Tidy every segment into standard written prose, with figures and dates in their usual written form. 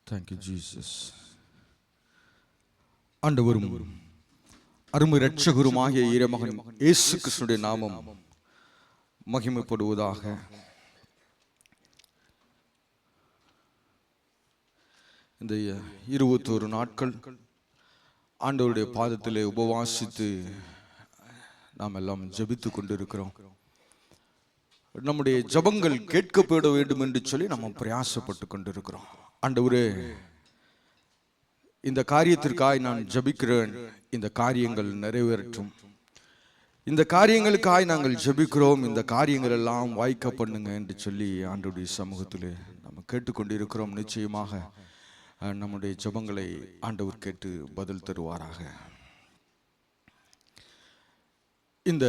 Thank you, Jesus. ஆண்டவரும் அருமை இரட்சகருமாகிய இறைமகன் இயேசு கிறிஸ்துவின் நாமம் மகிமைப்படுவதாக. இந்த 21 நாட்கள் ஆண்டவருடைய பாதத்திலே உபவாசித்து நாம் எல்லாம் ஜெபித்து கொண்டிருக்கிறோம். நம்முடைய ஜெபங்கள் கேட்கப்பட வேண்டும் என்று சொல்லி நம்ம பிரயாசப்பட்டு கொண்டிருக்கிறோம். ஆண்டவரே, இந்த காரியத்திற்காய் நான் ஜெபிக்கிறேன், இந்த காரியங்கள் நிறைவேற்றும். இந்த காரியங்களுக்காய் நாங்கள் ஜெபிக்கிறோம், இந்த காரியங்கள் எல்லாம் வாய்க்க பண்ணுங்க என்று சொல்லி ஆண்டவருடைய சமூகத்திலே நம்ம கேட்டுக்கொண்டிருக்கிறோம். நிச்சயமாக நம்முடைய ஜெபங்களை ஆண்டவர் கேட்டு பதில் தருவாராக. இந்த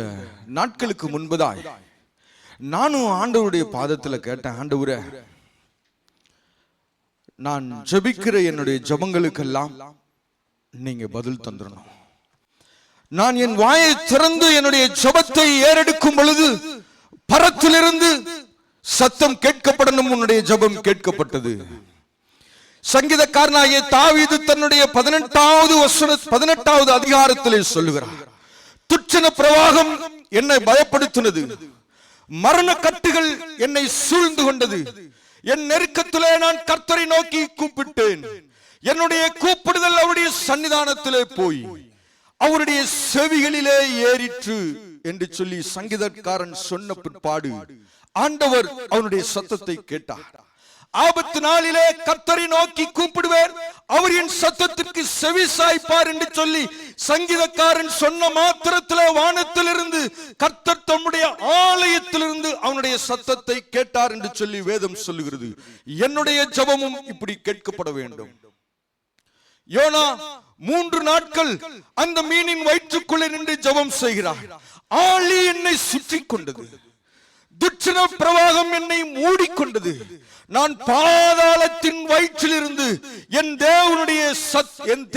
நாட்களுக்கு முன்பதாய் நானும் ஆண்டவருடைய பாதத்தில் கேட்டேன், ஆண்டவரே, நான் ஜெபிக்கிற என்னுடைய ஜெபங்களுக்கெல்லாம் நீங்க பதில் தந்துடணும். நான் என் வாயை திறந்து என்னுடைய ஜெபத்தை ஏறெடுக்கும் பொழுது பரத்திலிருந்து சத்தம் கேட்கப்படணும். உன்னுடைய ஜெபம் கேட்கப்பட்டது. சங்கீதக்காரனாகிய தாவீது தன்னுடைய 18வது அதிகாரத்திலே சொல்லுகிறார், துச்சன பிரவாகம் என்னை பயப்படுத்தினது, மரண கட்டுகள் என்னை சூழ்ந்து கொண்டது, என் நெருக்கத்திலே நான் கர்த்தரை நோக்கி கூப்பிட்டேன், என்னுடைய கூப்பிடுதல் அவருடைய சன்னிதானத்திலே போய் அவருடைய செவிகளிலே ஏறிற்று என்று சொல்லி சங்கீதக்காரன் சொன்ன பிற்பாடு ஆண்டவர் அவனுடைய சத்தத்தை கேட்டார். ஆபத்து நாளிலே கர்த்தரை நோக்கி கூப்பிடுவேன், அவர் என் சத்தத்திற்கு செவி சாய்ப்பார் என்று சொல்லி சங்கீதக்காரன் சொன்ன மாத்திரத்திலே வானத்திலிருந்து கர்த்தர் தம்முடைய ஆலயத்திலிருந்து அவனுடைய சத்தத்தை கேட்டார் என்று சொல்லி வேதம் சொல்லுகிறது. என்னுடைய ஜெபமும் இப்படி கேட்கப்பட வேண்டும். யோனா 3 நாட்கள் அந்த மீனின் வயிற்றுக்குள்ளே நின்று ஜெபம் செய்கிறார். ஆழி என்னை சுற்றி கொண்டது, துச்சன பிரவாகம் என்னை மூடிக்கொண்டது, நான் பாதாளத்தின் வயிற்றிலிருந்து என்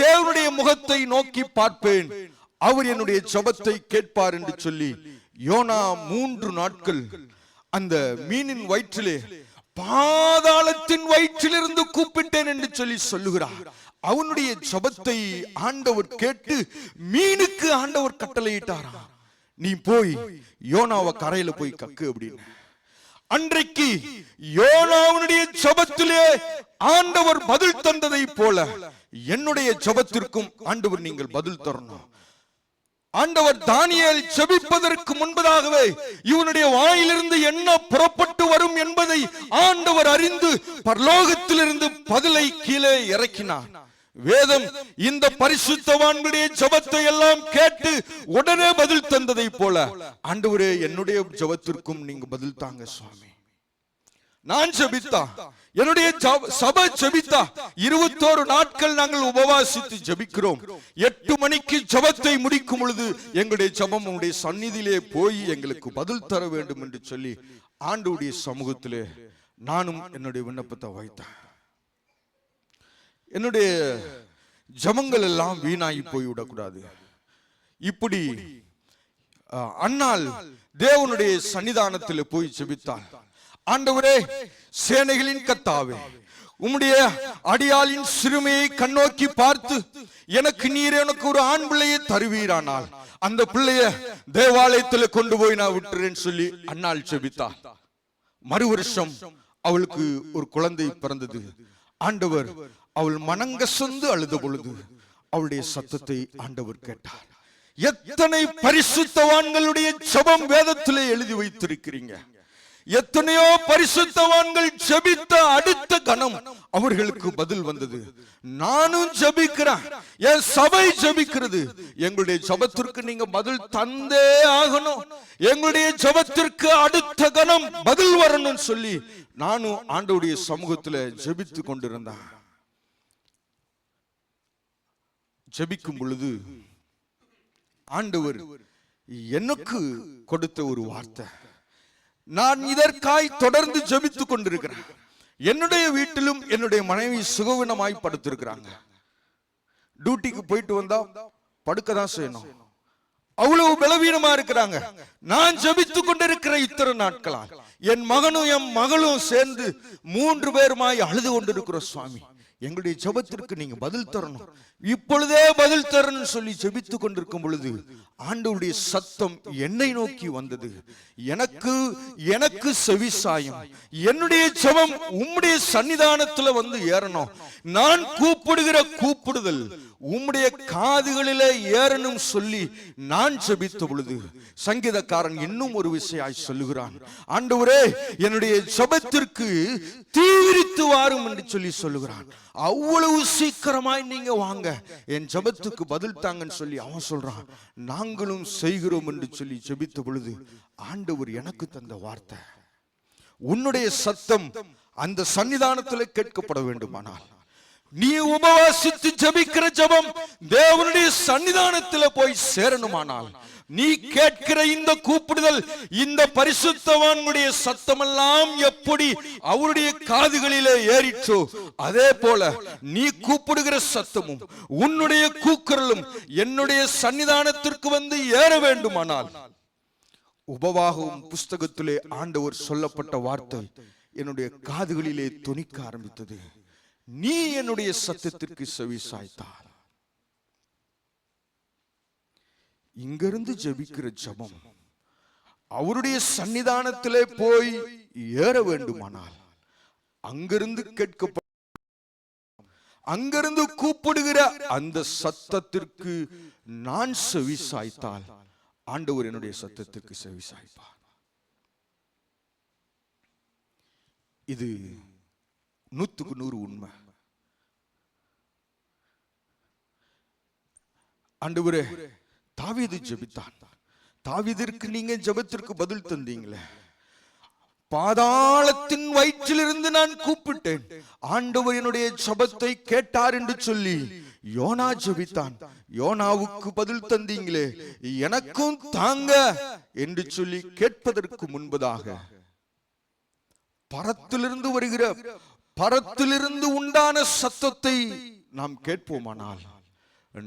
தேவனுடைய முகத்தை நோக்கி பார்ப்பேன், அவர் என்னுடைய ஜெபத்தை கேட்பார் என்று சொல்லி யோனா 3 நாட்கள் அந்த மீனின் வயிற்றிலே பாதாளத்தின் வயிற்றிலிருந்து கூப்பிட்டேன் என்று சொல்லி சொல்லுகிறார். அவனுடைய ஜெபத்தை ஆண்டவர் கேட்டு மீனுக்கு ஆண்டவர் கட்டளையிட்டாரா, நீ போய் யோனாவை கரையில போய் கக்கு அப்படின்னு. அன்றைக்கு யோனாவுடைய ஜெபத்திலே ஆண்டவர் பதில் தந்ததை போல என்னுடைய ஜெபத்திற்கும் ஆண்டவர் நீங்கள் பதில் தரணும். ஆண்டவர் தானியேல் ஜெபிப்பதற்கு முன்பதாகவே இவனுடைய வாயிலிருந்து என்ன புறப்பட்டு வரும் என்பதை ஆண்டவர் அறிந்து பரலோகத்திலிருந்து பதிலை கீழே இறக்கினார். வேதம் இந்த பரிசுத்தவான்களுடைய ஜெபத்தை எல்லாம் கேட்டு உடனே பதில் தந்ததை போல ஆண்டவரே, என்னுடைய ஜெபத்திற்கும் நீங்க பதில் தாங்க சுவாமி. நான் ஜெபித்தா, என்னுடைய சபை ஜெபித்தா, 21 நாட்கள் நாங்கள் உபவாசித்து ஜெபிக்கிறோம். 8 மணிக்கு ஜெபத்தை முடிக்கும் பொழுது எங்களுடைய ஜெபம் உங்களுடைய சந்நிதியிலே போய் எங்களுக்கு பதில் தர வேண்டும் என்று சொல்லி ஆண்டவருடைய சமூகத்திலே நானும் என்னுடைய விண்ணப்பத்தை வைத்தேன். என்னுடைய ஜெபங்கள் எல்லாம் வீணாகி போய்விடக்கூடாது. இப்படி அன்னாள் தேவனுடைய சன்னிதானத்தில் போய் ஜெபித்தாள். ஆண்டவரே, சேனைகளின் கர்த்தாவே, உம்முடைய அடியாளின் சிறுமையை கண்ணோக்கி பார்த்து எனக்கு நீர் எனக்கு ஒரு ஆண் பிள்ளையை தருவீரானால் அந்த பிள்ளைய தேவாலயத்தில் கொண்டு போய் நான் விட்டுறேன்னு சொல்லி அன்னாள் ஜெபித்தாள். மறு வருஷம் அவளுக்கு ஒரு குழந்தை பிறந்தது. ஆண்டவர் அவள் மனங்கசந்து அழுத பொழுது அவளுடைய சத்தத்தை ஆண்டவர் கேட்டார். எத்தனை பரிசுத்தவான்களுடைய ஜெபம் வேதத்திலே எழுதி வைத்திருக்கிறீங்க. எத்தனையோ பரிசுத்தவான்கள் ஜெபித்த அடுத்த கணம் அவர்களுக்கு பதில் வந்தது. நானும் ஜெபிக்கிறேன், என் சபை ஜெபிக்கிறது. எங்களுடைய ஜெபத்திற்கு நீங்க பதில் தந்தே ஆகணும். எங்களுடைய ஜெபத்திற்கு அடுத்த கணம் பதில் வரணும்னு சொல்லி நானும் ஆண்டவருடைய சமூகத்துல ஜெபித்து கொண்டிருந்தேன். ஜெபிக்கும் பொழுது ஆண்டவர் எனக்கு கொடுத்த ஒரு வார்த்தை, நான் இதற்காய் தொடர்ந்து ஜெபித்துக் கொண்டிருக்கிறேன். என்னுடைய வீட்டிலும் என்னுடைய மனைவி சுகவீனமாய் படுத்திருக்கிறாங்க. டியூட்டிக்கு போயிட்டு வந்தா படுக்கதான் செய்யணும், அவ்வளவு பலவீனமா இருக்கிறாங்க. நான் ஜெபித்துக் கொண்டிருக்கிற இத்தனை நாட்களால் என் மகனும் என் மகளும் சேர்ந்து 3 பேருமாய் அழுது கொண்டிருக்கிற சுவாமி, எங்களுடைய ஜெபத்திற்கு நீங்க பதில் தரணும், இப்பொழுதே பதில் தரணும் சொல்லி ஜெபித்துக் கொண்டிருக்கும் பொழுது ஆண்டவருடைய சத்தம் என்னை நோக்கி வந்தது. எனக்கு செவிசாயும், என்னுடைய ஜெபம் உம்முடைய சன்னிதானத்துல வந்து ஏறணும். நான் கூப்பிடுகிற கூப்பிடுதல் உம்முடைய காதுகளிலே ஏறணும் சொல்லி நான் ஜெபித்த பொழுது சங்கீதக்காரன் இன்னும் ஒரு விஷயம் சொல்லுகிறான். ஆண்டவரே, என்னுடைய ஜெபத்திற்கு தீவிரித்து வாரும் என்று சொல்லி சொல்லுகிறான். அவ்வளவு சீக்கிரமாய் நீங்க வாங்க, என் ஜெபத்துக்கு பதில் தாங்கன்னு சொல்லி அவன் சொல்றான். நாங்களும் செய்கிறோம் என்று சொல்லி ஜெபித்த பொழுது ஆண்டவர் எனக்கு தந்த வார்த்தை, உன்னுடைய சத்தம் அந்த சன்னிதானத்தில் கேட்கப்பட வேண்டுமானால் நீ உபவாசித்து ஜெபிக்கிற ஜெபம் தேவனுடைய சன்னிதானத்தில் போய் சேரணுமானால், நீ கேட்கிற இந்த கூப்பிடுதல் இந்த பரிசுத்தவான்களுடைய சத்தமெல்லாம் எப்படி அவருடைய காதுகளிலே ஏறிற்றோ அதே போல நீ கூப்பிடுகிற சத்தமும் உன்னுடைய கூக்குரலும் என்னுடைய சன்னிதானத்திற்கு வந்து ஏற வேண்டுமானால், உபவாகம் புஸ்தகத்திலே ஆண்டவர் சொல்லப்பட்ட வார்த்தை என்னுடைய காதுகளிலே தொனிக்க ஆரம்பித்தது. நீ என்னுடைய சத்தத்திற்கு செவி சாய்த்தார். இங்கிருந்து ஜெபிக்கிற ஜெபம் அவருடைய சன்னிதானத்திலே போய் ஏற வேண்டுமானால், அங்கிருந்து கேட்கப்பட்ட, அங்கிருந்து கூப்பிடுகிற அந்த சத்தத்திற்கு நான் செவி சாய்த்தால் ஆண்டவர் என்னுடைய சத்தத்திற்கு செவி சாய்ப்பார். இது 100% உண்மை. ஆண்டவரே, தாவீது ஜெபித்தான். தாவீதிற்கு நீங்க ஜெபத்திற்கு பதில் தந்தீங்களே, பாதாளத்தின் வயிற்றிலிருந்து நான் கூப்பிட்டேன், ஆண்டவர் என்னுடைய ஜெபத்தை கேட்டார் என்று சொல்லி யோனா ஜெபித்தான். யோனாவுக்கு பதில் தந்தீங்களே, எனக்கும் தாங்க என்று சொல்லி கேட்பதற்கு முன்பதாக பரத்திலிருந்து வருகிற, பரத்திலிருந்து உண்டான சத்தத்தை நாம் கேட்போமானால்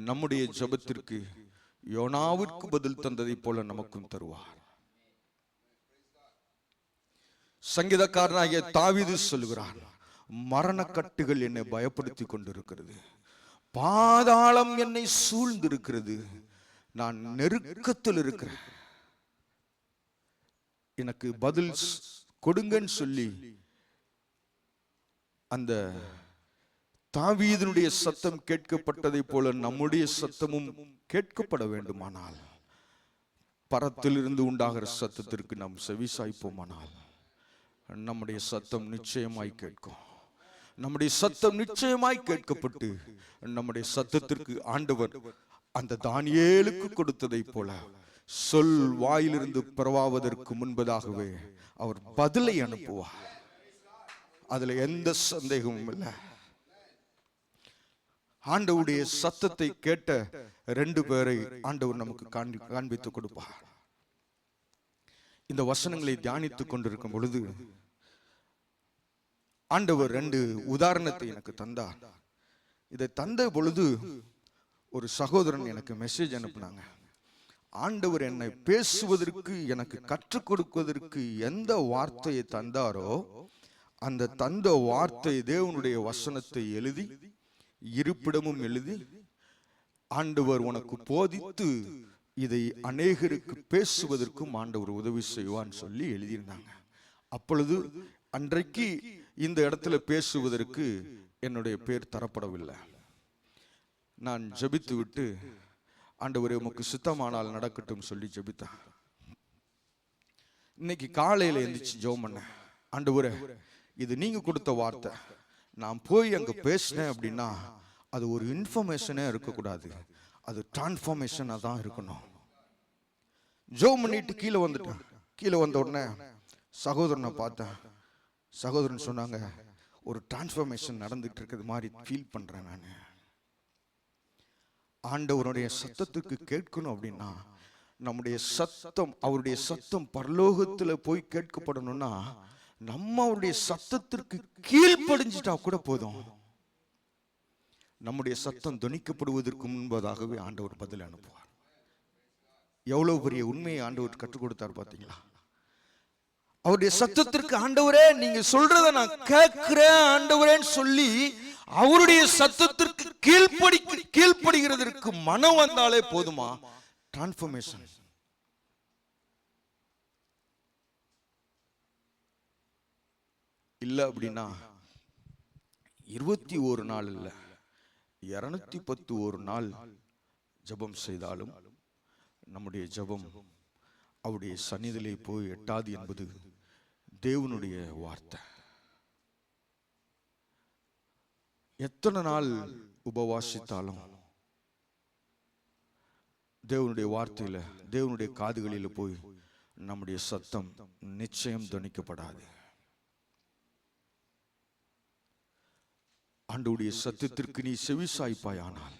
நம்முடைய ஜெபத்திற்கு யோனாவிற்கு பதில் தந்ததை போல நமக்கும் தருவார். சங்கீதக்காரனாகிய தாவீது சொல்லுகிறான், மரணக்கட்டுகள் என்னை பயப்படுத்தி கொண்டிருக்கிறது, பாதாளம் என்னை சூழ்ந்திருக்கிறது, நான் நெருக்கத்தில் இருக்கிறேன், எனக்கு பதில் கொடுங்கன்னு சொல்லி அந்த தாவீதினுடைய சத்தம் கேட்கப்பட்டதை போல நம்முடைய சத்தமும் கேட்கப்பட வேண்டுமானால், பரத்திலிருந்து உண்டாகிற சத்தத்திற்கு நாம் செவி சாய்ப்போமானால் நம்முடைய சத்தம் நிச்சயமாய் கேட்கும். நம்முடைய சத்தம் நிச்சயமாய் கேட்கப்பட்டு நம்முடைய சத்தத்திற்கு ஆண்டவர் அந்த தானியேலுக்கு கொடுத்ததை போல சொல் வாயிலிருந்து பிறவாவதற்கு முன்பதாகவே அவர் பதிலை அனுப்புவார். அதுல எந்த சந்தேகமும் இல்லை. ஆண்டவருடைய சத்தத்தை கேட்ட 2 பேரை ஆண்டவர் நமக்கு காண்பித்து கொடுப்பார். இந்த வசனங்களை தியானித்துக் கொண்டிருக்கும் பொழுது ஆண்டவர் 2 உதாரணத்தை எனக்கு தந்தார். இதை தந்த பொழுது ஒரு சகோதரன் எனக்கு மெசேஜ் அனுப்பினாங்க. ஆண்டவர் என்னை பேசுவதற்கு, எனக்கு கற்றுக் கொடுப்பதற்கு எந்த வார்த்தையை தந்தாரோ அந்த தந்த வார்த்தை தேவனுடைய வசனத்தை எழுதி இருப்பிடமும் எழுதி, ஆண்டவர் உனக்கு போதித்து இதை அநேகருக்கு பேசுவதற்கும் ஆண்டவர் உதவி செய்வான்னு சொல்லி எழுதியிருந்தாங்க. அப்பொழுது அன்றைக்கு இந்த இடத்துல பேசுவதற்கு என்னுடைய பேர் தரப்படவில்லை. நான் ஜெபித்து விட்டு, ஆண்டவரே உமக்கு சித்தமானால் நடக்கட்டும் சொல்லி ஜெபித்தேன். இன்னைக்கு காலையில எந்திரிச்சு ஜெபம் பண்ணேன். ஆண்டவரே, இது நீங்க கொடுத்த வார்த்தை, நான் போய் அங்க பேசினேன் அப்படின்னா அது ஒரு இன்ஃபர்மேஷனே இருக்கக்கூடாது, அது டிரான்ஸ்ஃபார்மேஷனா தான் இருக்கணும். ஜெபம் பண்ணிட்டு கீழே வந்துட்டேன். கீழே வந்த உடனே சகோதரனை பார்த்தேன். சகோதரன் சொன்னாங்க, ஒரு டிரான்ஸ்ஃபார்மேஷன் நடந்துட்டு இருக்கிறது மாதிரி ஃபீல் பண்றேன் நான். ஆண்டவருடைய சத்தத்துக்கு கேட்கணும் அப்படின்னா நம்முடைய சத்தம், அவருடைய சத்தம் பரலோகத்துல போய் கேட்கப்படணும்னா நம்ம அவருடைய சத்தத்திற்கு கீழ்ப்படிஞ்சிட்டா கூட போதும். நம்முடைய சத்தம் துணிக்கப்படுவதற்கு முன்பதாகவே ஆண்டவர் பதில் அனுப்புவார். எவ்வளவு பெரிய உண்மையை ஆண்டவர் கற்றுக் கொடுத்தார் பாத்தீங்களா? அவருடைய சத்தத்திற்கு, ஆண்டவரே நீங்க சொல்றத நான் கேட்கிறேன் ஆண்டவரேன்னு சொல்லி அவருடைய சத்தத்திற்கு கீழ்ப்படுகிறதற்கு மனம் வந்தாலே போதுமா? டிரான்ஸ்ஃபர்மேஷன். இல்ல அப்படின்னா 21 நாள் இல்ல 211 நாள் ஜெபம் செய்தாலும் நம்முடைய ஜெபம் அவருடைய சந்நிதியிலே போய் எட்டாது என்பது தேவனுடைய வார்த்தை. எத்தனை நாள் உபவாசித்தாலும் தேவனுடைய வார்த்தையில, தேவனுடைய காதுகளில் போய் நம்முடைய சத்தம் நிச்சயம் துணிக்கப்படாது. ஆண்டவருடைய சத்தத்திற்கு நீ செவிசாய்ப்பாயானால்,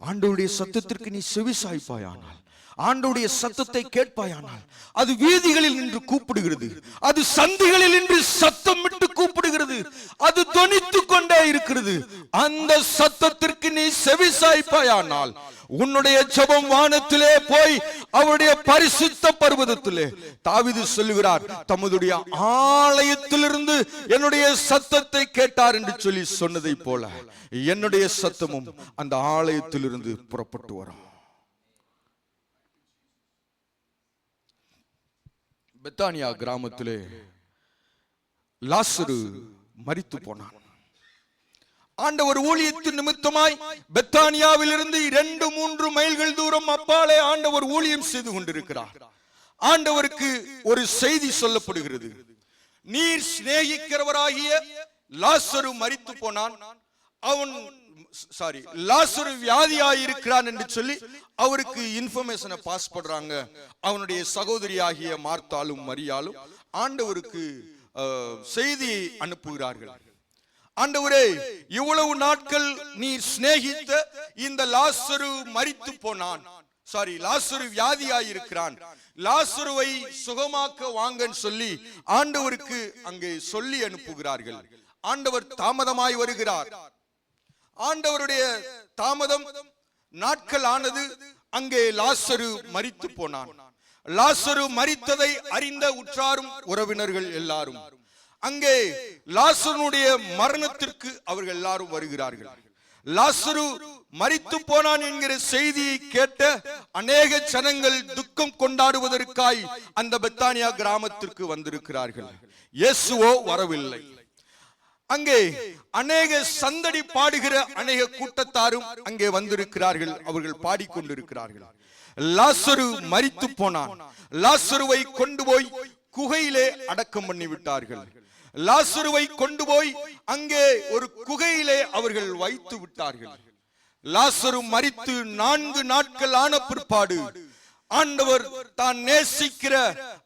ஆண்டவருடைய சத்தத்திற்கு நீ செவிசாய்ப்பாயானால், ஆண்டவருடைய சத்தத்தை கேட்பாயானால், அது வீதிகளில் நின்று கூப்பிடுகிறது, அது சந்திகளில் நின்று சத்தம் விட்டு கூப்பிடுகிறது, அது தொனித்துக் கொண்டே இருக்கிறது. அந்த சத்தத்திற்கு நீ செவிசாய்ப்பாயானால் உன்னுடைய ஜெபம் வானத்திலே போய் அவருடைய பரிசுத்த பர்வதத்திலே, தாவீது சொல்லுகிறார், தம்முடைய ஆலயத்திலிருந்து என்னுடைய சத்தத்தை கேட்டார் என்று சொல்லி சொன்னதை போல என்னுடைய சத்தமும் அந்த ஆலயத்திலிருந்து புறப்பட்டு வரும். பெத்தானியா கிராமத்திலே லாசரு மரித்து போனான். ஆண்டவர் ஊழியத்தின் நிமித்தமாய் பெத்தானியாவில் இருந்து 2-3 மைல்கள் தூரம் அப்பாலே ஆண்டவர் ஊழியம் செய்து கொண்டிருக்கிறார். ஆண்டவருக்கு ஒரு செய்தி சொல்லப்படுகிறது. நீர் சிநேகிக்கிறவராகிய லாசரு மரித்து போனான், லாசரு வியாதியாயிருக்கிறான் என்று சொல்லி அவருக்கு இன்ஃபர்மேஷனை பாஸ் பண்றாங்க. அவனுடைய சகோதரியாகிய மார்த்தாலும் மரியாலும் ஆண்டவருக்கு செய்தியை அனுப்புகிறார்கள். ஆண்டவரே, இவ்வளவு நாட்கள் நீர் சிநேகித்த இந்த லாசரு மரித்து போனான், லாசரு வியாதியாயிருக்கிறான், லாசருவை சுகமாக்க வாங்கன்னு சொல்லி ஆண்டவருக்கு அங்கே சொல்லி அனுப்புகிறார்கள். ஆண்டவர் தாமதமாய் வருகிறார். ஆண்டவருடைய தாமதம் நாட்கள் ஆனது. அங்கே லாசரு மரித்து போனான். லாசரு மரித்ததை அறிந்த உற்றாரும் உறவினர்கள் எல்லாரும் அங்கே லாசருடைய மரணத்திற்கு அவர்கள் எல்லாரும் வருகிறார்கள். லாசரு மரித்து போனான் என்கிற செய்தியை கேட்ட அநேக ஜனங்கள் துக்கம் கொண்டாடுவதற்காய் அந்த பெத்தானியா கிராமத்திற்கு வந்திருக்கிறார்கள். இயேசுவோ வரவில்லை. அங்கே அநேக சந்தடி பாடுகிற அநேக கூட்டத்தாரும் அங்கே வந்திருக்கிறார்கள். அவர்கள் பாடிக்கொண்டிருக்கிறார்கள். லாசரு மரித்து போனான். லாசருவை கொண்டு போய் குகையிலே அடக்கம் பண்ணி விட்டார்கள். லாசருவை கொண்டு போய் அங்கே ஒரு குகையிலே அவர்கள் வைத்து விட்டார்கள். லாசரு மரித்து 4 நாட்கள் ஆன பிற்பாடு ஆண்டவர் தான் நேசிக்கிற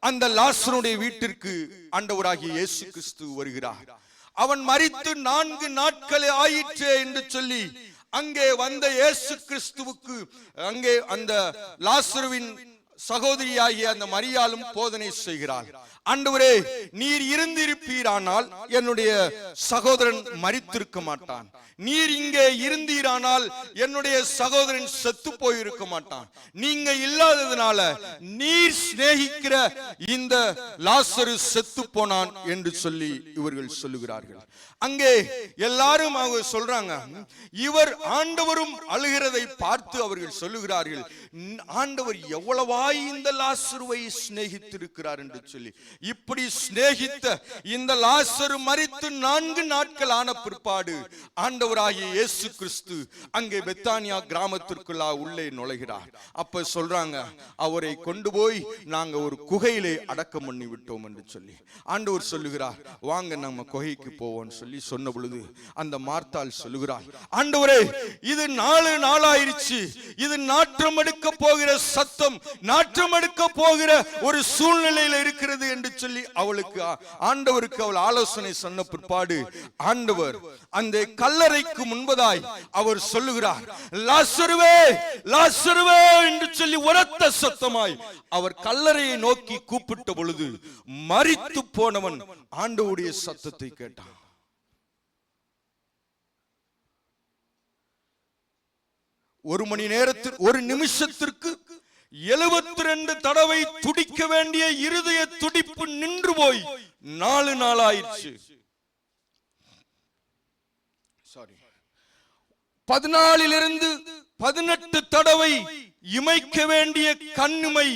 அந்த லாசருடைய வீட்டிற்கு ஆண்டவராகிய இயேசு கிறிஸ்து வருகிறார். அவன் மரித்து 4 நாட்கள் ஆயிற்றே என்று சொல்லி அங்கே வந்த இயேசு கிறிஸ்துவுக்கு அங்கே அந்த லாசருவின் சகோதரியாகிய அந்த மரியாளும் போதனை செய்கிறார். ஆண்டவரே, நீர் இருந்திருப்பீரானால் என்னுடைய சகோதரன் மரித்திருக்க மாட்டான். நீர் இங்கே இருந்தீரானால் என்னுடைய சகோதரன் செத்து போயிருக்க மாட்டான். நீங்க இல்லாததுனால நீர் சிநேகிக்கிற இந்த லாசரு செத்து போனான் என்று சொல்லி இவர்கள் சொல்லுகிறார்கள். அங்கே எல்லாரும் அவங்க சொல்றாங்க, இவர் ஆண்டவரும் அழுகிறதை பார்த்து அவர்கள் சொல்லுகிறார்கள், ஆண்டவர் எவ்வளவாய் இந்த லாசருவை சிநேகித்திருக்கிறார் என்று சொல்லி. இப்படி சிநேகித்த இந்த லாசரு மரித்து 4 நாட்கள் ஆன பிற்பாடு ஆண்டவராகிய இயேசு கிறிஸ்து அங்கே பெத்தானியா கிராமத்திற்குள்ளா உள்ளே நுழைகிறார். அப்ப சொல்றாங்க, அவரை கொண்டு போய் நாங்க ஒரு குகையிலே அடக்கம் பண்ணி விட்டோம் என்று சொல்லி. ஆண்டவர் சொல்லுகிறார், வாங்க நம்ம குகைக்கு போவோம் சொல்லி சொன்ன பொழுது அந்த மார்த்தாள் சொல்லுகிறார், ஆண்டவரே, இது 4 நாளாயிருச்சு, இது நாற்றம் எடுக்க போகிற சத்தம், நாற்றம் எடுக்க போகிற ஒரு சூழ்நிலையில் இருக்கிறது என்று சொல்லி அவளுக்கு ஆண்டவருக்கு அவள் ஆலோசனை சொன்ன பிற்பாடு ஆண்டவர் அந்த கல்லறைக்கு முன்பதாய் அவர் சொல்லுகிறார், லாசருவே, லாசருவே என்று சொல்லி உரத்த சத்தமாய் அவர் கல்லறையை நோக்கி கூப்பிட்ட பொழுது மரித்து போனவன் ஆண்டவருடைய சத்தத்தை கேட்டான். ஒரு மணி நேரத்தில், ஒரு நிமிஷத்திற்கு 72 தடவை துடிக்க வேண்டிய இருதய துடிப்பு நின்று போய் 4 நாளாயிற்று. 14 18 தடவை இமைக்க வேண்டிய கண்ணுமை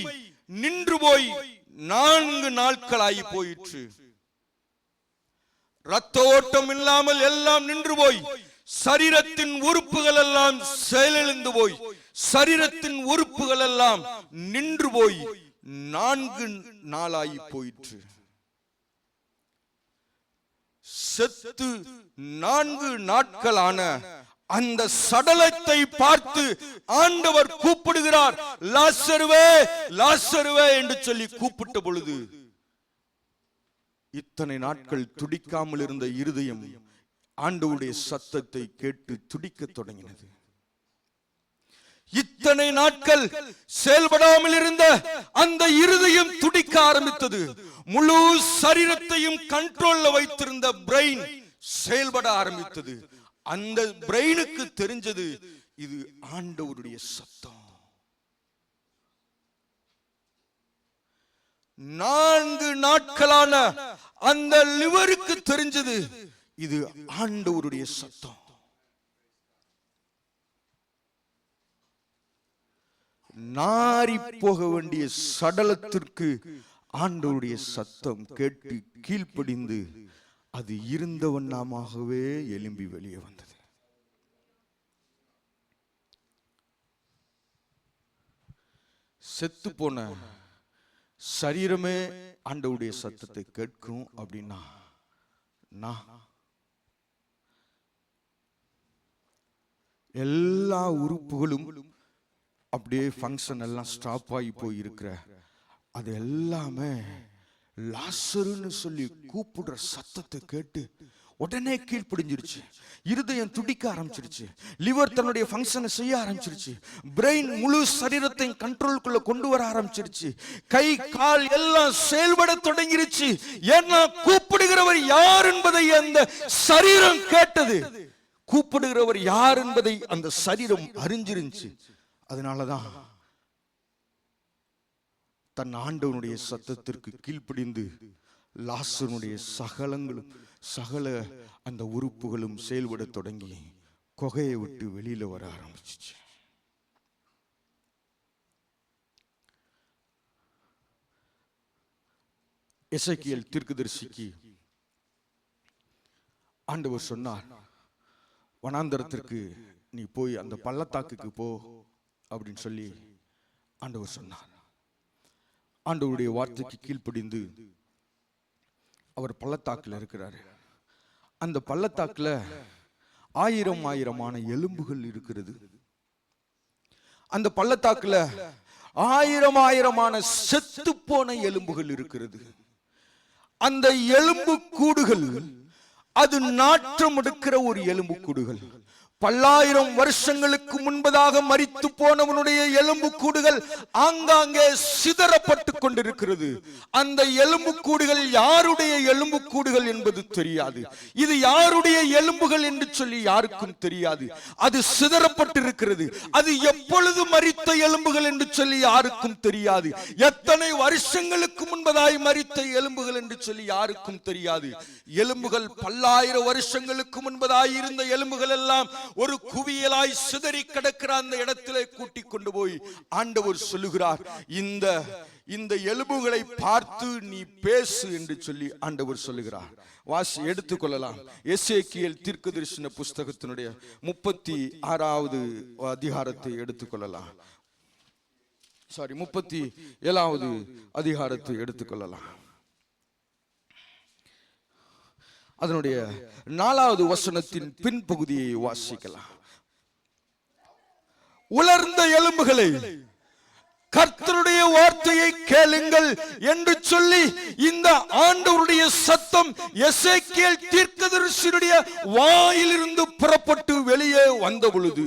நின்று போய் 4 நாட்களாகி போயிற்று. இரத்த ஓட்டம் இல்லாமல் எல்லாம் நின்று போய், சரீரத்தின் உறுப்புகள் எல்லாம் செயலிழந்து போய், சரீரத்தின் உறுப்புகள் எல்லாம் நின்று போய் 4 நாளாகி போயிற்று. செத்து 4 நாட்களான அந்த சடலத்தை பார்த்து ஆண்டவர் கூப்பிடுகிறார், லாசருவே லாசருவே என்று சொல்லி கூப்பிட்ட பொழுது இத்தனை நாட்கள் துடிக்காமல் இருந்த இருதயம் ஆண்டவருடைய சத்தத்தை கேட்டு துடிக்க தொடங்கினது. இத்தனை நாட்கள் செயல்படாமல் இருந்த அந்த இருதயம் துடிக்க ஆரம்பித்தது. முழு சரீரத்தையும் கண்ட்ரோல்ல வைத்திருந்த பிரெயின் செயல்பட ஆரம்பித்தது. அந்த பிரெயினுக்கு தெரிஞ்சது இது ஆண்டவருடைய சத்தம். 4 நாட்களான அந்த லிவருக்கு தெரிஞ்சது இது ஆண்டவருடைய சத்தம். நாரி போக வேண்டிய சடலத்திற்கு ஆண்டவருடைய சத்தம் கேட்டு கீழ்ப்படிந்து அது இருந்தவண்ணமாகவே எழும்பி வெளியே வந்தது. செத்து போன சரீரமே ஆண்டவருடைய சத்தத்தை கேட்கும் அப்படின்னா எல்லா உறுப்புகளும் அப்படியே ஃபங்க்ஷன் எல்லாம் ஸ்டாப் ஆகி போய் இருக்கிற அது எல்லாமே லாசருன்னு சொல்லி கூப்பிடுற சத்தத்தை கேட்டு உடனே கீழ்ப்படிஞ்சிருச்சு. இருதயம் துடிக்க ஆரம்பிச்சிருச்சு. லிவர் தன்னுடைய ஃபங்க்ஷனை செய்ய ஆரம்பிச்சிருச்சு. பிரெயின் முழு சரீரத்தையும் கண்ட்ரோலுக்குள்ள கொண்டு வர ஆரம்பிச்சிருச்சு. கை கால் எல்லாம் செயல்பட தொடங்கிருச்சு. ஏன்னா கூப்பிடுகிறவர் யார் என்பதை அந்த சரீரம் கேட்டது. கூப்பிடுகிறவர் யார் என்பதை அந்த சரீரம் அறிஞ்சிருந்துச்சு. அதனாலதான் தன் ஆண்டவனுடைய சத்தத்திற்கு கீழ்ப்படிந்து லாசருடைய சகல அந்த உறுப்புகளும் செயல்பட தொடங்கி குகையை விட்டு வெளியில வர ஆரம்பிச்சிச்சு. எசேக்கியேல் தீர்க்கதரிசிக்கு ஆண்டவர் சொன்னார், வனாந்தரத்திற்கு நீ போய் அந்த பள்ளத்தாக்குக்கு போ அப்படின்னு சொல்லி ஆண்டவர் சொன்னார். ஆண்டவருடைய வார்த்தைக்கு கீழ்ப்படிந்து அவர் பள்ளத்தாக்குல இருக்கிறாரு. அந்த பள்ளத்தாக்குல 1000 எலும்புகள் இருக்கிறது. அந்த பள்ளத்தாக்குல 1000 செத்து போன எலும்புகள் இருக்கிறது. அந்த எலும்பு கூடுகள் அது நாற்றம் எடுக்கிற ஒரு எலும்பு கூடுகள். பல்லாயிரம் வருஷங்களுக்கு முன்பதாக மரித்து போனவனுடைய எலும்பு கூடுகள் ஆங்காங்கே சிதறப்பட்டு கொண்டிருக்கிறது. அந்த எலும்பு கூடுகள் யாருடைய எலும்பு கூடுகள் என்பது தெரியாது. இது யாருடைய எலும்புகள் என்று சொல்லி யாருக்கும் தெரியாது. அது சிதறப்பட்டிருக்கிறது. அது எப்பொழுது மரித்த எலும்புகள் என்று சொல்லி யாருக்கும் தெரியாது. எத்தனை வருஷங்களுக்கு முன்பதாய் மரித்த எலும்புகள் என்று சொல்லி யாருக்கும் தெரியாது. எலும்புகள் பல்லாயிரம் வருஷங்களுக்கு முன்பதாய் இருந்த எலும்புகள் எல்லாம் ஒரு குவியலாய் சிதறி கிடக்கிற அந்த இடத்திலே கூட்டிக் கொண்டு போய் ஆண்டவர் சொல்லுகிறார், இந்த எலும்புகளை பார்த்து நீ பேசு என்று சொல்லி ஆண்டவர் சொல்லுகிறார். வாசி எடுத்துக்கொள்ளலாம். எசேக்கியேல் தீர்க்கதரிசன புஸ்தகத்தினுடைய 36வது அதிகாரத்தை எடுத்துக்கொள்ளலாம். 37வது அதிகாரத்தை எடுத்துக்கொள்ளலாம். அதனுடைய 4வது வசனத்தின் பின்பகுதியை வாசிக்கலாம். உலர்ந்த எலும்புகளை கர்த்தருடைய வார்த்தையை கேளுங்கள் என்று சொல்லி இந்த ஆண்டவருடைய சத்தம் எசேக்கியேல் தீர்க்கதரிசியுடைய வாயிலிருந்து புறப்பட்டு வெளியே வந்த பொழுது,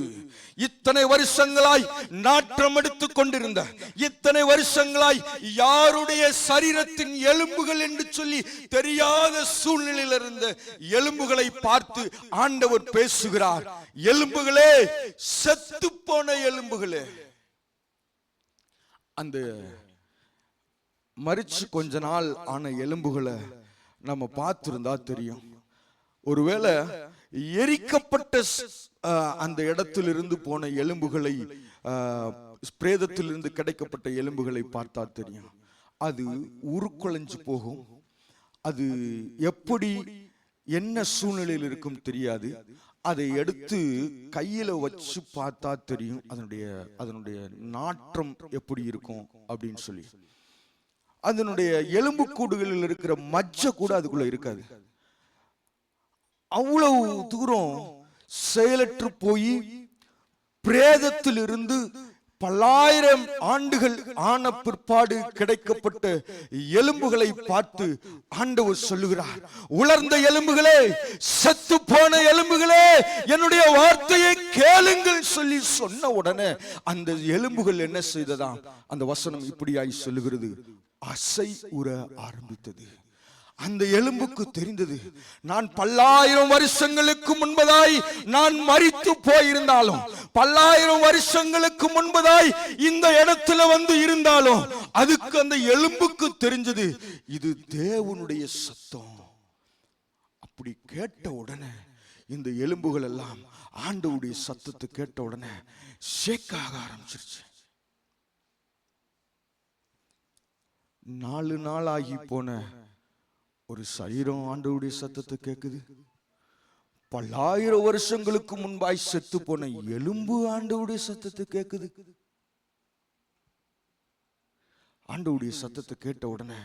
இத்தனை வருஷங்களாய் நாற்றம் எடுத்துக் கொண்டிருந்த, இத்தனை வருஷங்களாய் யாருடைய சரீரத்தின் எலும்புகள் என்று சொல்லி தெரியாத சூழ்நிலையில் இருந்த எலும்புகளை பார்த்து ஆண்டவர் பேசுகிறார். எலும்புகளே, செத்து போன எலும்புகளே. அந்த மரிச்சு கொஞ்ச நாள் ஆன எலும்புகளை நம்ம பார்த்திருந்தா தெரியும். ஒருவேளை எரிக்கப்பட்ட அந்த இடத்திலிருந்து போன எலும்புகளை, பிரேதத்திலிருந்து கிடைக்கப்பட்ட எலும்புகளை பார்த்தா தெரியும். அது உருக்குலைஞ்சு போகும். அது எப்படி என்ன சூழ்நிலையில் இருக்கும் தெரியாது. அதை எடுத்து கையில வச்சு பார்த்தா தெரியும் அதனுடைய நாற்றம் எப்படி இருக்கும் அப்படின்னு சொல்லி. அதனுடைய எலும்பு கூடுகளில் இருக்கிற மஜ்ஜை கூட அதுக்குள்ள இருக்காது. அவ்வளவு தூரம் செயலற்று போய் பிரேதத்திலிருந்து பல்லாயிரம் ஆண்டுகள் ஆன பிற்பாடு கிடைக்கப்பட்ட எலும்புகளை பார்த்து ஆண்டவர் சொல்லுகிறார், உலர்ந்த எலும்புகளே, செத்து போன எலும்புகளே, என்னுடைய வார்த்தையை கேளுங்கள் சொல்லி சொன்ன உடனே அந்த எலும்புகள் என்ன செய்ததாம்? அந்த வசனம் இப்படியாய் சொல்லுகிறது, அசை உற ஆரம்பித்தது. அந்த எலும்புக்கு தெரிந்தது, நான் பல்லாயிரம் வருஷங்களுக்கு முன்பதாய் நான் மரித்து போயிருந்தாலும், பல்லாயிரம் வருஷங்களுக்கு முன்பதாய் இந்த இடத்துல வந்து இருந்தாலும், அதுக்கு அந்த எலும்புக்கு தெரிஞ்சது இது தேவனுடைய சத்தம். அப்படி கேட்ட உடனே இந்த எலும்புகள் எல்லாம் ஆண்டவருடைய சத்தத்தை கேட்ட உடனே ஷேக்காக ஆரம்பிச்சிருச்சு. 4 நாள் ஆகி போன ஒரு சரீரம் ஆண்டவருடைய சத்தத்தை கேட்குது. பல்லாயிரம் வருஷங்களுக்கு முன்பாய் செத்து போன எலும்பு ஆண்டவருடைய சத்தத்தை கேட்குது. ஆண்டவருடைய சத்தத்தை கேட்ட உடனே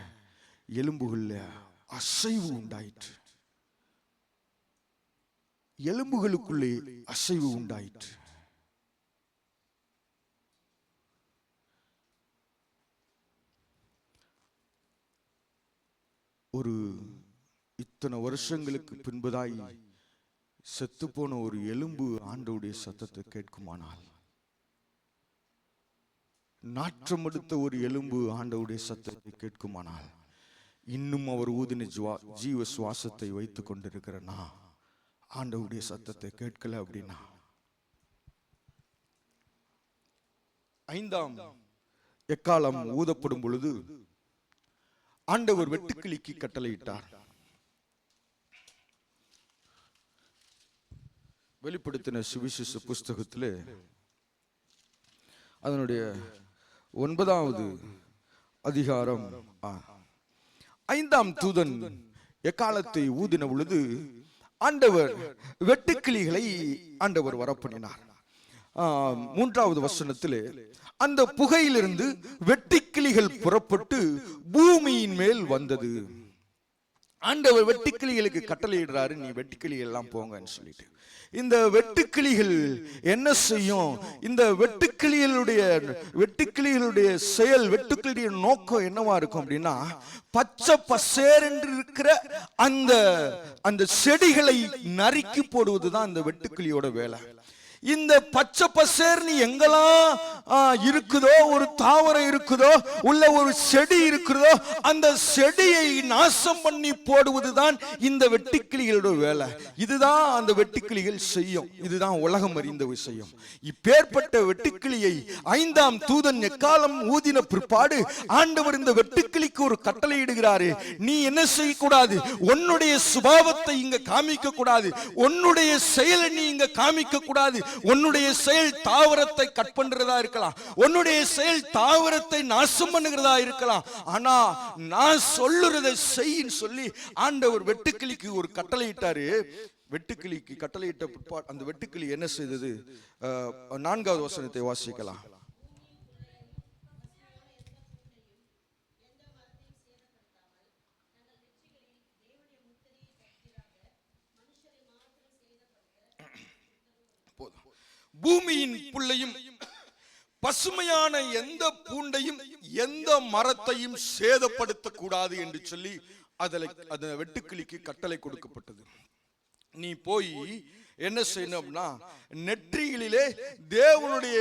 எலும்புகள்ல அசைவு உண்டாயிற்று. எலும்புகளுக்குள்ளே அசைவு உண்டாயிற்று. ஒரு இத்தனை வருஷங்களுக்கு பின்பதாய் செத்து போன ஒரு எலும்பு ஆண்டவருடைய சத்தத்தை கேட்குமானால், நாற்றம் எடுத்த ஒரு எலும்பு ஆண்டவருடைய சத்தத்தை கேட்குமானால், இன்னும் அவர் ஊதின ஜீவ சுவாசத்தை வைத்துக் கொண்டிருக்கிறனா ஆண்டவருடைய சத்தத்தை கேட்கல அப்படின்னா, 5ஆம் எக்காலம் ஊதப்படும் பொழுது ஆண்டவர் வெட்டுக்கிளிக்கு கட்டளையிட்டார். வெளிப்படுத்தின சுவிசேஷ புஸ்தகத்திலே அதனுடைய 9வது அதிகாரம் 5ஆம் தூதன் எக்காலத்தை ஊதின பொழுது ஆண்டவர் வெட்டுக்கிளிகளை ஆண்டவர் வரப்பண்ணினார். 3வது வசனத்திலே அந்த புகையிலிருந்து வெட்டுக்கிளிகள் புறப்பட்டு பூமியின் மேல் வந்தது. ஆண்டவர் வெட்டுக்கிளிகளுக்கு கட்டளையிடுறாரு, நீ வெட்டுக்கிளிகள் எல்லாம் போங்கன்னு சொல்லிட்டு. இந்த வெட்டுக்கிளிகள் என்ன செய்யும்? இந்த வெட்டுக்கிளிகளுடைய செயல், வெட்டுக்கிளியுடைய நோக்கம் என்னவா இருக்கும் அப்படின்னா, பச்சை பசேர் என்று இருக்கிற அந்த செடிகளை நறுக்கி போடுவதுதான் இந்த வெட்டுக்கிளியோட வேலை. இந்த பச்சை பசேர்னு எங்கெல்லாம் இருக்குதோ, ஒரு தாவரம் இருக்குதோ, உள்ள ஒரு செடி இருக்கிறதோ, அந்த செடியை நாசம் பண்ணி போடுவதுதான் இந்த வெட்டுக்கிளிகளோட வேலை. இதுதான் அந்த வெட்டுக்கிளிகள் செய்யும். இதுதான் உலகம் அறிந்த விஷயம். இப்பேற்பட்ட வெட்டுக்கிளியை 5ஆம் தூதன் எக்காலம் ஊதின பிற்பாடு ஆண்டவர் இந்த வெட்டுக்கிளிக்கு ஒரு கட்டளை இடுகிறாரு. நீ என்ன செய்யக்கூடாது? உன்னுடைய சுபாவத்தை இங்க காமிக்க கூடாது. உன்னுடைய செயலை நீ இங்க காமிக்க கூடாது. உன்னுடைய செயல் தாவரத்தை கட் பண்றதா இருக்கலாம், உன்னுடைய செயல் தாவரத்தை நாசம் பண்ணுகிறதா இருக்கலாம். ஆனா நான் சொல்லுறதை செய்யின்னு சொல்லி ஆண்டவர் வெட்டுக்கிளிக்கு ஒரு கட்டளையிட்டாரு. வெட்டுக்கிளிக்கு கட்டளையிட்ட பிற்பாடு அந்த வெட்டுக்கிளி என்ன செய்தது? 4வது வசனத்தை வாசிக்கலாம். பூமியின் புல்லையும் பசுமையான எந்த பூண்டையும் எந்த மரத்தையும் சேதப்படுத்த கூடாது என்று சொல்லி அந்த வெட்டுக்கிளிக்கு கட்டளை கொடுக்கப்பட்டது. நீ போய் என்ன செய்யணும்னா, நெற்றிகளிலே தேவனுடைய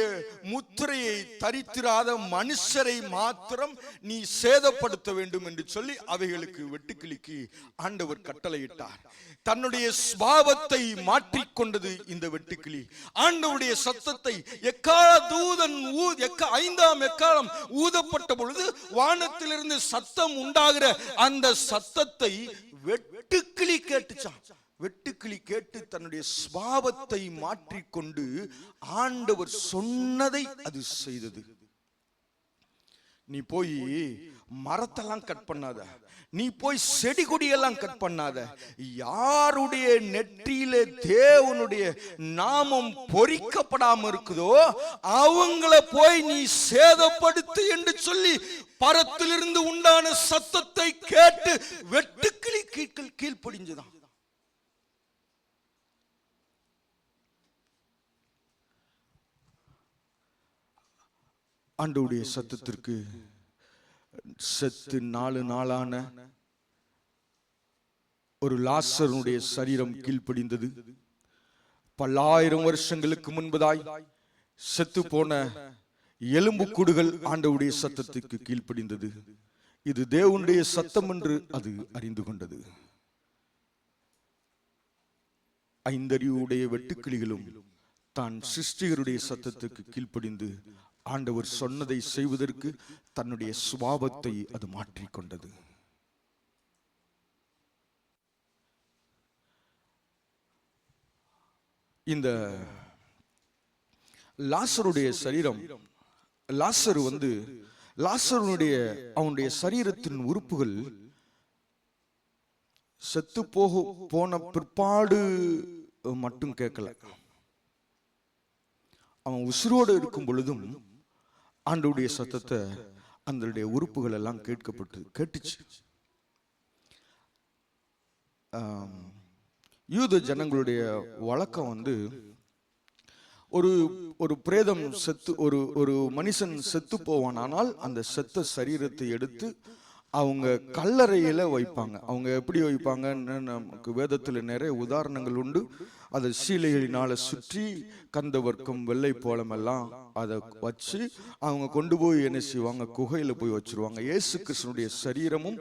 முத்திரையை தரித்திராத மனுஷரை மாத்திரம் நீ சேதப்படுத்த வேண்டும் என்று சொல்லி அவைகளுக்கு வெட்டுக்கிளிக்கு ஆண்டவர் கட்டளையிட்டார். தன்னுடைய சுபாவத்தை மாற்றிக்கொண்டது இந்த வெட்டுக்கிளி. ஆண்டவருடைய சத்தத்தை எக்கால தூதன் 5ஆம் எக்காலம் ஊதப்பட்ட பொழுது வானத்திலிருந்து சத்தம் உண்டாகிற அந்த சத்தத்தை வெட்டுக்கிளி கேட்டுச்சான். வெட்டுக்கிளி கேட்டு தன்னுடைய சுபாவத்தை மாற்றிக்கொண்டு ஆண்டவர் சொன்னதை அது செய்தது. நீ போய் மரத்தெல்லாம் கட் பண்ணாத, நீ போய் செடி கொடியெல்லாம் கட் பண்ணாத. யாருடைய நெற்றியிலே தேவனுடைய நாமம் பொறிக்கப்படாம இருக்குதோ அவங்கள போய் நீ சேதப்படுத்து என்று சொல்லி பரத்திலிருந்து உண்டான சத்தத்தை கேட்டு வெட்டுக்கிளி கீழ்ப்படிஞ்சுதான். ஆண்டவருடைய சத்தத்திற்கு செத்து 4 நாளான ஒரு லாசருடைய சரீரம் கீழ்ப்படிந்தது. பல்லாயிரம் வருஷங்களுக்கு முன்பதாய் செத்து போன எலும்புக்கூடுகள் ஆண்டவருடைய சத்தத்துக்கு கீழ்ப்படிந்தது. இது தேவனுடைய சத்தம் என்று அது அறிந்து கொண்டது. 5 அறிவுடைய வெட்டுக்கிளிகளும் தான் சிருஷ்டிகருடைய சத்தத்துக்கு கீழ்ப்படிந்து ஆண்டவர் சொன்னதை செய்வதற்கு தன்னுடைய சுபாவத்தை அது மாற்றிக்கொண்டது. இந்த லாசருடைய சரீரம், லாசருடைய அவனுடைய சரீரத்தின் உறுப்புகள் செத்து போன பிற்பாடு மட்டும் கேட்கல. அவன் உசுரோடு இருக்கும் பொழுதும் ஆண்டவருடைய சத்தத்தை அந்த உறுப்புகள் எல்லாம் கேட்டுச்சு. யூத ஜனங்களுடைய வழக்கம் ஒரு பிரேதம் செத்து ஒரு மனுஷன் செத்து போவானால் அந்த செத்த சரீரத்தை எடுத்து அவங்க கல்லறையில வைப்பாங்க. அவங்க எப்படி வைப்பாங்கன்னு நமக்கு வேதத்தில் நிறைய உதாரணங்கள் உண்டு. அதை சீலைகளினால சுற்றி கந்தவர்க்கம் வெள்ளை போலம் எல்லாம் அதை வச்சு அவங்க கொண்டு போய் என்ன செய்வாங்க, குகையில போய் வச்சிருவாங்க. இயேசு கிறிஸ்துனுடைய சரீரமும்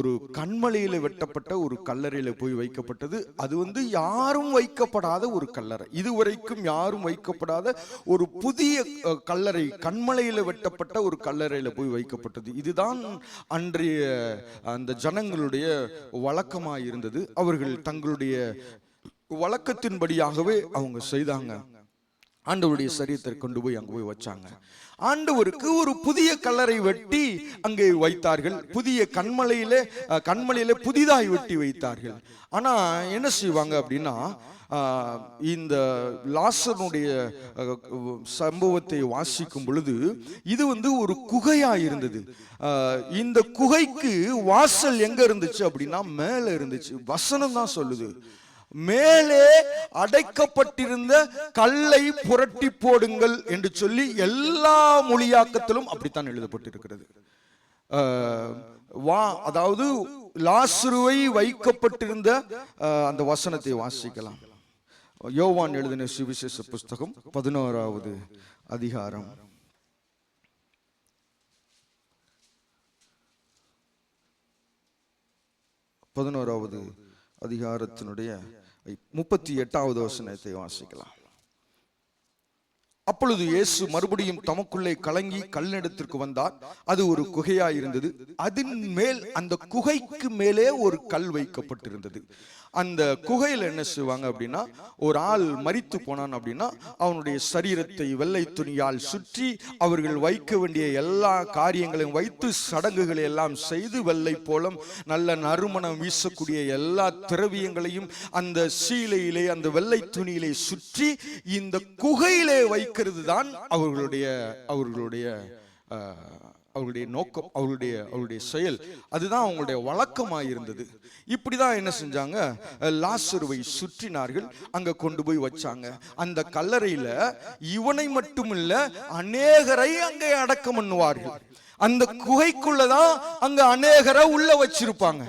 ஒரு கண்மலையில வெட்டப்பட்ட ஒரு கல்லறையில போய் வைக்கப்பட்டது. அது யாரும் வைக்கப்படாத ஒரு கல்லறை, இதுவரைக்கும் யாரும் வைக்கப்படாத ஒரு புதிய கல்லறை, கண்மலையில வெட்டப்பட்ட ஒரு கல்லறையில போய் வைக்கப்பட்டது. இதுதான் அன்றைய அந்த ஜனங்களுடைய வழக்கமாக இருந்தது. அவர்கள் தங்களுடைய வழக்கத்தின்படியாகவே அவங்க செய்தாங்க. ஆண்டவருடைய சரீரத்தை கொண்டு போய் அங்க போய் வச்சாங்க. ஆண்டவருக்கு ஒரு புதிய கல்லறை வெட்டி அங்கே வைத்தார்கள். புதிய கண்மலையிலே புதிதாய் வெட்டி வைத்தார்கள். ஆனா என்ன செய்வாங்க அப்படின்னா, இந்த லாசருடைய சம்பவத்தை வாசிக்கும் பொழுது இது ஒரு குகையா இருந்தது. இந்த குகைக்கு வாசல் எங்க இருந்துச்சு அப்படின்னா மேல இருந்துச்சு. வசனம் தான் சொல்லுது, மேலே அடைக்கப்பட்டிருந்த கல்லை புரட்டி போடுங்கள் என்று சொல்லி எல்லா மொழியாக்கத்திலும் அப்படித்தான் எழுதப்பட்டிருக்கிறது. அதாவது லாசருவை வைக்கப்பட்டிருந்த அந்த வசனத்தை வாசிக்கலாம். யோவான் எழுதின சுவிசேஷ புஸ்தகம் 11வது அதிகாரம் 11வது அதிகாரத்தினுடைய 38வது வசனத்தை வாசிக்கலாம். அப்பொழுது இயேசு மறுபடியும் தமக்குள்ளே கலங்கி கல்லிடத்திற்கு வந்தார். அது ஒரு குகையாயிருந்தது. அதன் மேல், அந்த குகைக்கு மேலே ஒரு கல் வைக்கப்பட்டிருந்தது. அந்த குகையில் என்ன செய்வாங்க அப்படின்னா, ஒரு ஆள் மரித்து போனான் அப்படின்னா அவனுடைய சரீரத்தை வெள்ளை துணியால் சுற்றி அவர்கள் வைக்க வேண்டிய எல்லா காரியங்களையும் வைத்து சடங்குகளை எல்லாம் செய்து வெள்ளை போலம் நல்ல நறுமணம் வீசக்கூடிய எல்லா திரவியங்களையும் அந்த சீலையிலே அந்த வெள்ளை துணியிலே சுற்றி இந்த குகையிலே வைக்கிறது தான் அவர்களுடைய நோக்கம், அவருடைய செயல். அதுதான் அவங்களுடைய வழக்கமாக இருந்தது. இப்படிதான் என்ன செஞ்சாங்க, லாசருவை சுற்றினார்கள், அங்க கொண்டு போய் வச்சாங்க. அந்த கல்லறையில இவனை மட்டுமில்ல அநேகரை அங்கே அடக்கம் பண்ணுவார்கள். அந்த குகைக்குள்ளதான் அங்க அநேகரை உள்ள வச்சிருப்பாங்க.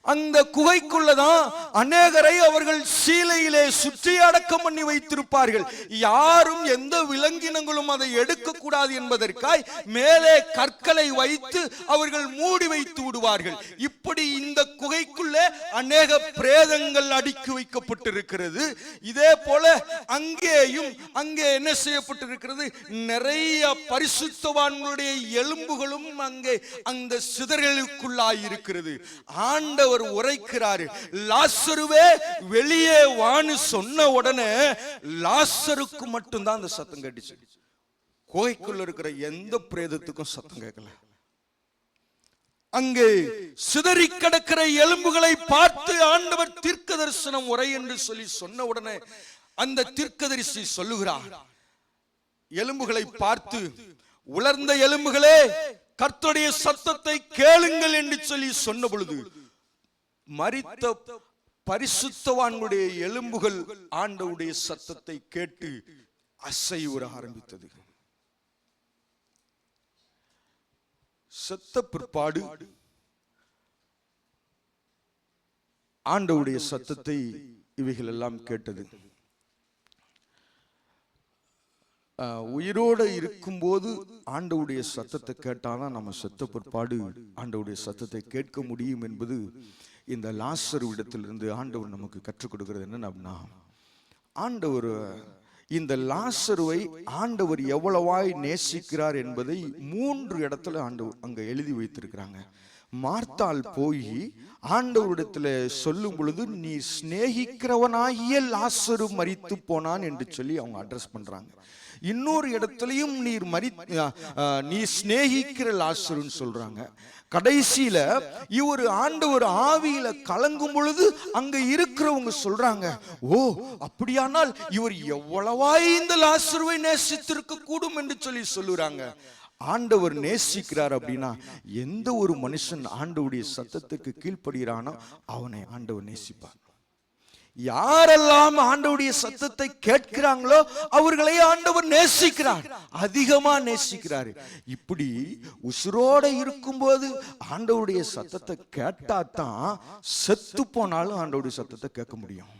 அந்த குகைக்குள்ளதான் அநேகரை அவர்கள் சீலையிலே சுற்றி அடக்கம் பண்ணி வைத்திருப்பார்கள். யாரும் எந்த விலங்கினங்களும் அதை எடுக்க கூடாது என்பதற்காய் மேலே கற்களை வைத்து அவர்கள் மூடி வைத்து விடுவார்கள். இப்படி இந்த குகைக்குள்ளே அநேக பிரேதங்கள் அடுக்கி வைக்கப்பட்டிருக்கிறது. இதே போல அங்கே என்ன செய்யப்பட்டிருக்கிறது, நிறைய பரிசுத்தவான்களுடைய எலும்புகளும் அங்கே அந்த சிதறலுக்குள்ளாய் இருக்கிறது. ஆண்டவர் ஆண்டவர் உரைக்கிறாரு, லாசருவே வெளியே வான்னு சொன்ன உடனே லாசருக்கு மட்டும்தான் அந்த சத்தம் கேட்டுச்சு. கோயிலுக்குள்ள இருக்கிற எந்த பிரேதத்துக்கும் சத்தம் கேட்கல. அங்கே சிதறி கிடக்கிற எலும்புகளை பார்த்து ஆண்டவர் தீர்க்க தரிசனம் உரை என்று சொல்லி சொன்ன உடனே அந்த தீர்க்கதரிசி சொல்லுகிறார், எலும்புகளை பார்த்து, உலர்ந்த எலும்புகளே கர்த்தருடைய சத்தத்தை கேளுங்கள் என்று சொல்லி சொன்ன பொழுது மரித்த பரிசுத்தவான்களுடைய எலும்புகள் ஆண்டவருடைய சத்தத்தை கேட்டு அசைவுற ஆரம்பித்தது. செத்த பிற்பாடு ஆண்டவருடைய சத்தத்தை இவைகள் எல்லாம் கேட்டது. உயிரோடு இருக்கும்போது ஆண்டவருடைய சத்தத்தை கேட்டாதான் நம்ம செத்த பிற்பாடு ஆண்டவருடைய சத்தத்தை கேட்க முடியும் என்பது இந்த லாசரு இடத்திலிருந்து ஆண்டவர் நமக்கு கற்றுக் கொடுக்கிறது. என்னன்னா, ஆண்டவர் இந்த லாசருவை ஆண்டவர் எவ்வளவாய் நேசிக்கிறார் என்பதை 3 இடத்துல ஆண்டவர் அங்க எழுதி வைத்திருக்கிறாங்க. மார்த்தாள் போய் ஆண்டவரிடத்துல சொல்லும் பொழுது, நீ சிநேகிக்கிறவனாகிய லாசரு மரித்து போனான் என்று சொல்லி அவங்க அட்ரஸ் பண்றாங்க. இன்னொரு இடத்துலயும் நீ சிநேகிக்கிற லாசருன்னு சொல்றாங்க. கடைசியில இவர் ஆண்டவர் ஆவியில கலங்கும் பொழுது அங்க இருக்கிறவங்க சொல்றாங்க, ஓ அப்படியானால் இவர் எவ்வளவாய் இந்த லாசருவை நேசித்திருக்க கூடும் என்று சொல்லி சொல்லுறாங்க. ஆண்டவர் நேசிக்கிறார் அப்படின்னா எந்த ஒரு மனுஷன் ஆண்டவருடைய சத்தத்துக்கு கீழ்ப்படுகிறானோ அவனை ஆண்டவர் நேசிப்பார். யாரெல்லாம் ஆண்டவருடைய சத்தத்தை கேட்கிறாங்களோ அவர்களை ஆண்டவர் நேசிக்கிறார், அதிகமா நேசிக்கிறார். இப்படி உசுரோட இருக்கும்போது ஆண்டவருடைய சத்தத்தை கேட்டாதான் செத்து போனாலும் ஆண்டவருடைய சத்தத்தை கேட்க முடியும்.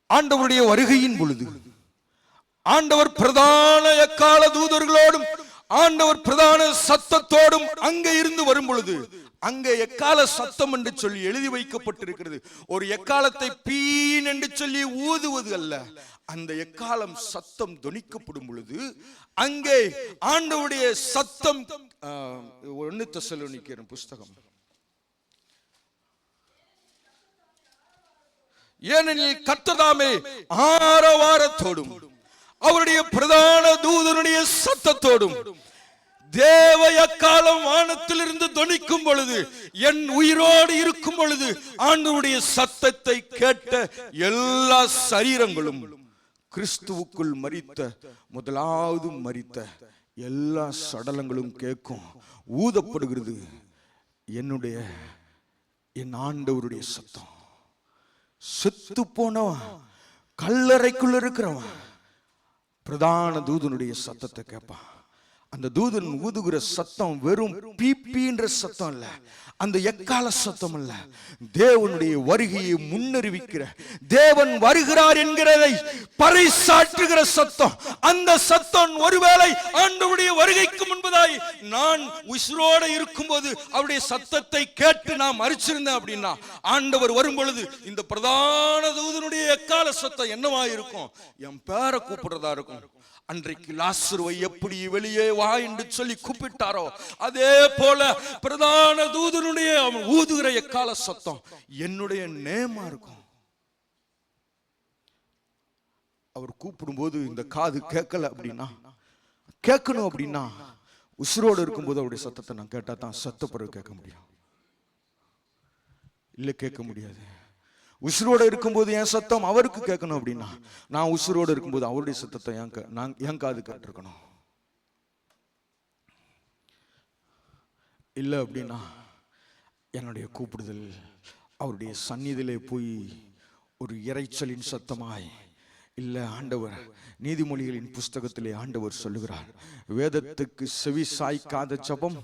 ஆண்டவருடைய வருகையின் பொழுது ஆண்டவர் பிரதான எக்கால தூதர்களோடும் ஆண்டவர் பிரதான சத்தத்தோடும் அங்கே இருந்து வரும் பொழுது, அங்கே எக்கால சத்தம் என்று சொல்லி எழுதி வைக்கப்பட்டிருக்கிறது. ஒரு எக்காலத்தை பீன் என்று சொல்லி ஊதுவது அல்ல, அந்த எக்காலம் சத்தம் தொனிக்கப்படும் பொழுது அங்கே ஆண்டவருடைய சத்தம். 1 தெசலோனிக்கேயர் புஸ்தகம், ஏனெனில் கர்த்தர்தாமே ஆரவாரத்தோடும் அவருடைய பிரதான தூதனுடைய சத்தத்தோடும் தேவ எக்காலம் வானத்திலிருந்து தொனிக்கும் பொழுது, என் உயிரோடு இருக்கும் பொழுது ஆண்டவருடைய சத்தத்தை கேட்ட எல்லா சரீரங்களும் கிறிஸ்துவுக்குள் மரித்த முதலாவது மரித்த எல்லா சடலங்களும் கேட்கும். ஊதப்படுகிறது என் ஆண்டவருடைய சத்தம். செத்து போனவன், கல்லறைக்குள்ள இருக்கிறவன் பிரதான தூதனுடைய சத்தத்தை கேட்பான். அந்த தூதன் ஊதுகிற சத்தம் வெறும் பீப்பின்ற சத்தம் அல்ல, அந்த எக்கால சத்தம் அல்ல, தேவனுடைய வருகையை முன்னறிவிக்கிற, தேவன் வருகிறார் என்கிறதை பறைசாற்றுகிற சத்தம். அந்த சத்தம் ஒருவேளை ஆண்டவருடைய வருகைக்கு முன்பதாய் நான் உயிரோட இருக்கும்போது அவருடைய சத்தத்தை கேட்டு நான் மறிச்சிருந்தேன் அப்படின்னா, ஆண்டவர் வரும் பொழுது இந்த பிரதான தூதனுடைய எக்கால சத்தம் என்னவா இருக்கும்? என் பேரை கூப்பிடுறதா இருக்கும். அன்றைக்கு லாசருவை எப்படி வெளியே வா என்று சொல்லி கூப்பிட்டாரோ அதே போல பிரதான தூதனுடைய ஊதுகிற எக்கால சத்தம் என்னுடைய நேமா இருக்கும். அவர் கூப்பிடும் போது இந்த காது கேட்கல அப்படின்னா, கேட்கணும் அப்படின்னா உசுரோடு இருக்கும்போது அவருடைய சத்தத்தை நான் கேட்டா தான் சத்தப்படுற கேட்க முடியும், இல்ல கேட்க முடியாது. உசுரோடு இருக்கும்போது என் சத்தம் அவருக்கு கேட்கணும் அப்படின்னா, நான் உசுரோடு இருக்கும்போது அவருடைய சத்தத்தை என் காது கேட்டிருக்கணும். இல்லை அப்படின்னா என்னுடைய கூப்பிடுதல் அவருடைய சந்நிதியிலே போய் ஒரு இறைச்சலின் சத்தமாய் இல்லை. ஆண்டவர் நீதிமொழிகளின் புஸ்தகத்திலே ஆண்டவர் சொல்லுகிறார், வேதத்துக்கு செவி சாய்க்காத ஜெபம்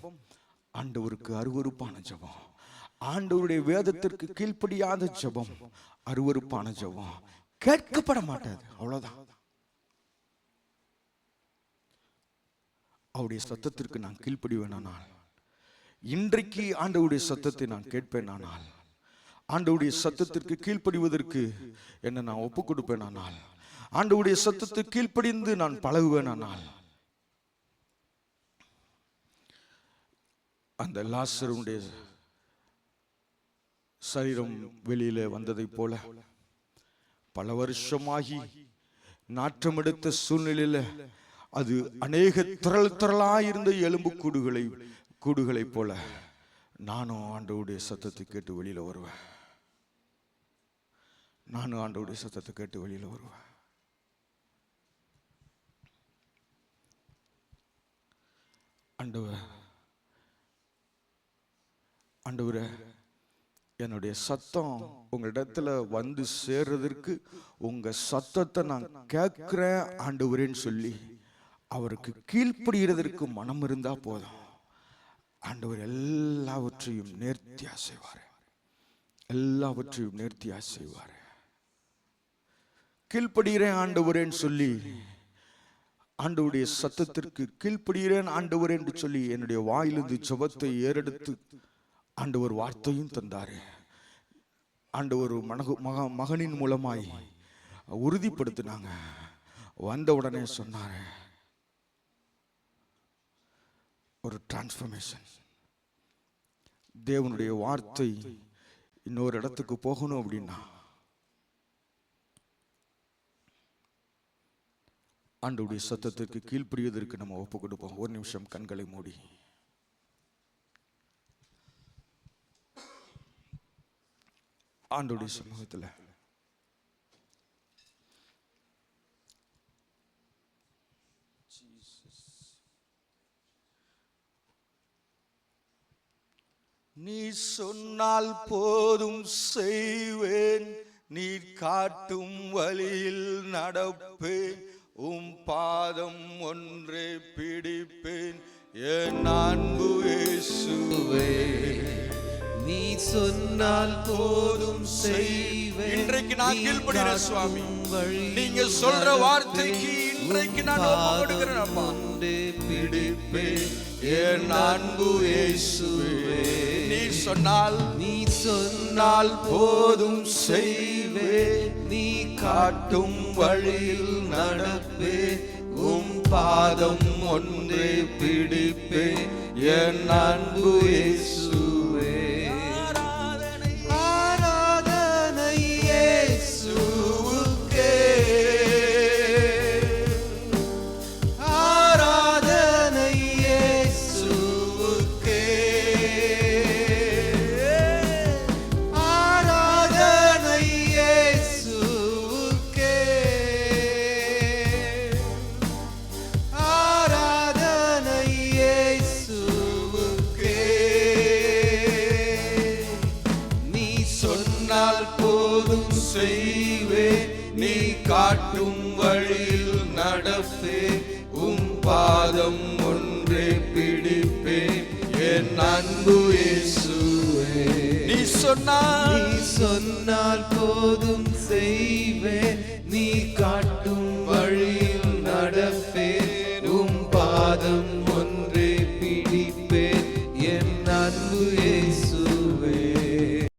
ஆண்டவருக்கு அருவருப்பான ஜெபம். ஆண்டவருடைய வேதத்திற்கு கீழ்ப்படியாத ஜெபம் அருவருப்பான ஜெபம், கேட்கப்பட மாட்டாது. அவ்வளவுதான். அவருடைய சத்தத்திற்கு நான் கீழ்ப்படிவேனானால், இன்றைக்கு ஆண்டவருடைய சத்தத்தை நான் கேட்பேனானால், ஆண்டவருடைய சத்தத்திற்கு கீழ்ப்படிவதற்கு என்ன நான் ஒப்பு கொடுப்பேனானால், ஆண்டவருடைய சத்தத்துக்கு கீழ்ப்படிந்து நான் பழகுவேனானால், அந்த லாசருடைய சரீரம் வெளியில வந்ததை போல பல வருஷமாகி நாற்றம் எடுத்த சூழ்நிலையில அது அநேக திரளாயிருந்த எலும்பு கூடுகளை போல நானும் ஆண்டவருடைய சத்தத்தை கேட்டு வெளியில வருவேன். நானும் ஆண்டவருடைய சத்தத்தை கேட்டு வெளியில வருவேன். ஆண்டவரே, என்னுடைய சத்தம் உங்களிடத்துல வந்து சேர்றதற்கு உங்க சத்தத்தை நான் கேட்கிறேன் ஆண்டவரேன்னு சொல்லி அவருக்கு கீழ்ப்படுகிறதற்கு மனம் இருந்தா போதும். ஆண்டவர் எல்லாவற்றையும் நேர்த்தியா செய்வார். எல்லாவற்றையும் நேர்த்தியா செய்வார். கீழ்ப்படுகிறேன் ஆண்டவரேன்னு சொல்லி, ஆண்டவருடைய சத்தத்திற்கு கீழ்ப்படுகிறேன் ஆண்டவரே என்று சொல்லி என்னுடைய வாயிலிருந்து ஜெபத்தை ஏறெடுத்து ஆண்டவர் வார்த்தையும் தந்தாரு. ஆண்டவர் மகனின் மூலமாய் உறுதிப்படுத்தினாங்க. வந்த உடனே சொன்னாரு, ஒரு டிரான்ஸ்ஃபர்மேஷன். தேவனுடைய வார்த்தை இன்னொரு இடத்துக்கு போகணும் அப்படின்னா ஆண்டவருடைய சத்தத்திற்கு கீழ்ப்படிவதற்கு நம்ம ஒப்பு கொடுப்போம். ஒரு நிமிஷம் கண்களை மூடி ஆண்டவருடைய சமூகத்தில் நீ சொன்னால் போதும் செய்வேன், நீ காட்டும் வழியில் நடப்பேன், உம் பாதம் ஒன்றே பிடிப்பேன், என் அன்பு இயேசுவே. நீ சொன்னால் போதும் செய்வேன். இன்றைக்கு நான் கீழ்ப்படிறேன் சுவாமி. நீங்க சொல்ற வார்த்தைக்கு இன்றைக்கு நான் ஒப்பு கொடுக்கிறேன் அப்பா. பிடிப்பேன் என் அன்பு இயேசுவே. நீ சொன்னால் போதும் செய்வேன், நீ காட்டும் வழியில் நடப்பேன், உம் பாதம் ஒன்றே பிடிப்பேன், என் அன்பு இயேசுவே. ஆராதனை இயேசுவுக்கே, ஆராதனை இயேசுவுக்கே, ஆராதனை இயேசுவுக்கே, ஆராதனை இயேசுவுக்கே. நீ சொன்னால் போதும் செய்வேன், நீ காட்டும் வழியில் நடப்பேன், உம் பாதம் ஒன்றே பிடிப்பேன், என் அன்பு இயேசுவே. நீ சொன்னால் போதும் செய்வேன், நீ காட்டும் வழியில் நடப்பேன், உம் பாதம்